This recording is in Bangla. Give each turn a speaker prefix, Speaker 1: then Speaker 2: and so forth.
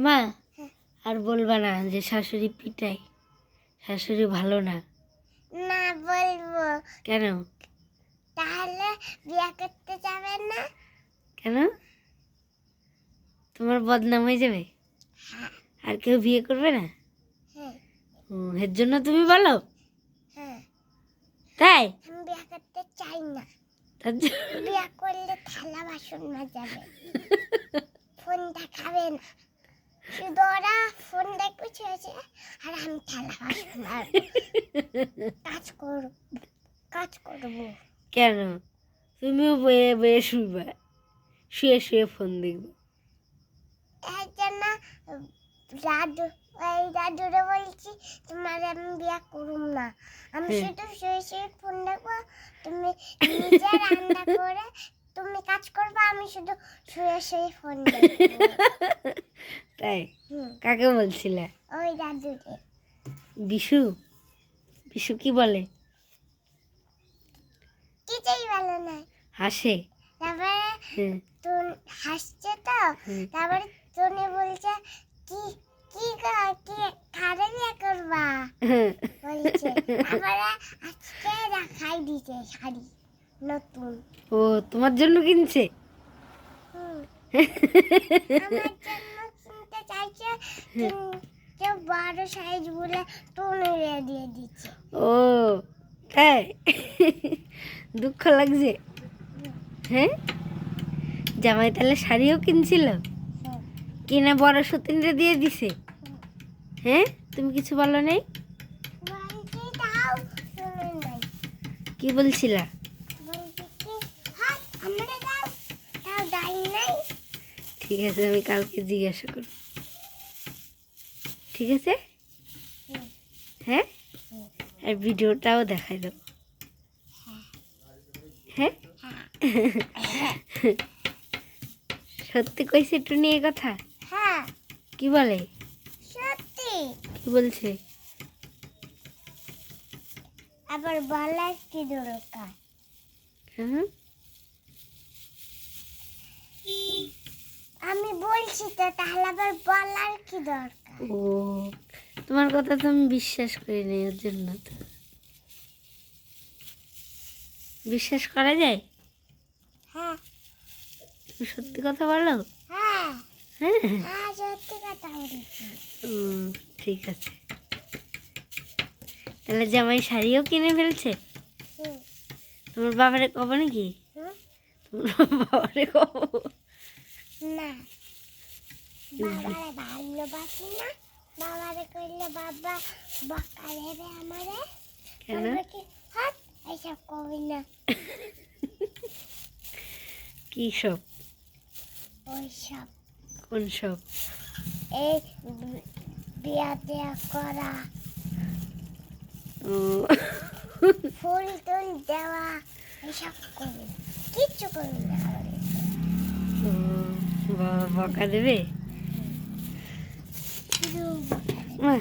Speaker 1: মা আর বলবা না যে শাশুড়ি পিটাই, শাশুড়ি ভালো না।
Speaker 2: না বলবো।
Speaker 1: কেন?
Speaker 2: তাহলে বিয়ে করতে যাবেন না?
Speaker 1: কেন? তোমার বদনাম হয়ে যাবে,
Speaker 2: হ্যাঁ
Speaker 1: আর কেউ বিয়ে করবে না।
Speaker 2: হ্যাঁ
Speaker 1: এর জন্য তুমি বলো
Speaker 2: হ্যাঁ।
Speaker 1: তাই?
Speaker 2: আমি বিয়ে করতে চাই না।
Speaker 1: তার জন্য
Speaker 2: বিয়ে করলে থালা বাসন মাজাবে, ফোন দেখাবে না, শুধু ওরা ফোন দেখবে ছেড়েছে আর আমি থালা বাসন মারবো, কাজ করবো।
Speaker 1: কেন? তুমিও বয়ে বয়ে শুইবা, শুয়ে শুয়ে ফোন দেখবে।
Speaker 2: এর জন্য দাদুরে বলছি তোমার আমি বিয়ে করুম না, আমি শুধু শুয়ে শুয়ে ফোন দেখবো, তুমি নিজে রান্না করে তুমি কাজ করবে, আমি শুধু শুয়ে শুয়ে ফোন দেখবো।
Speaker 1: তাই? কাকে বলছিলে?
Speaker 2: ওই দাদুরে।
Speaker 1: বিশু? বিশু কি বলে?
Speaker 2: কিছুই ভালো না।
Speaker 1: হাসে?
Speaker 2: তারপরে তুই হাসছে তো, তারপরে তুমি বলছে কি কি কি খারে বিয়ে করবা বলছে, তারপরে আজকে দেখাই দিছে শাড়ি নতুন।
Speaker 1: ও তোমার জন্য কিনছে?
Speaker 2: আমার জন্য কিনতে চাইছে, কিন্তু বড় সাইজ বলে টুনে দিয়ে দিচ্ছে।
Speaker 1: ও তাই? দুঃখ লাগছে? হ্যাঁ, জামাই তাহলে শাড়িও কিনছিল, কিনে বড় সতীনরে দিয়ে দিছে। হ্যাঁ, তুমি কিছু বলো নাই?
Speaker 2: বলছি দাও, শুনে নাই।
Speaker 1: কি বলছিলা?
Speaker 2: বলছি কি হাত আমরা দাও, তাও দাই নাই।
Speaker 1: ঠিক আছে, আমি কালকে জিজ্ঞাসা করব। ঠিক আছে? হ্যাঁ, আর ভিডিওটাও দেখাই দেবো। হ্যাঁ, সত্যি কইছে একটু নিয়ে কথা?
Speaker 2: হ্যাঁ
Speaker 1: কি বলে?
Speaker 2: সত্যি।
Speaker 1: কি বলছে?
Speaker 2: আবার বলার কি দরকার? আমি বলছি তো, তাহলে আবার বলার কি দরকার?
Speaker 1: ও, তোমার কথা তো আমি বিশ্বাস করি না, এর জন্য তো। বিশ্বাস করা যায়?
Speaker 2: হ্যাঁ
Speaker 1: তুমি সত্যি কথা বলো?
Speaker 2: হ্যাঁ
Speaker 1: হ্যাঁ,
Speaker 2: হ্যাঁ সত্যি কথা বলছি।
Speaker 1: ঠিক আছে। তাহলে জামাই শাড়িও কিনে ফেলছে?
Speaker 2: হুম,
Speaker 1: তোমার বাবারে কব নাকি?
Speaker 2: হুম,
Speaker 1: তোমার বাবারে কব?
Speaker 2: না বাবারে ভালোবাসি না, বাবারে করলে বাবা বকা দেবে আমারে।
Speaker 1: কেন?
Speaker 2: কি হাত এইসব কবি না।
Speaker 1: কি সব?
Speaker 2: ওই সব
Speaker 1: কোন সব?
Speaker 2: এই বিয়া দেয়া করা,
Speaker 1: ও,
Speaker 2: ফুল টুল দেওয়া, এইসব করি না, কিচ্ছু করি না।
Speaker 1: ও, বাবা বকা দেবে?
Speaker 2: শুধু
Speaker 1: মা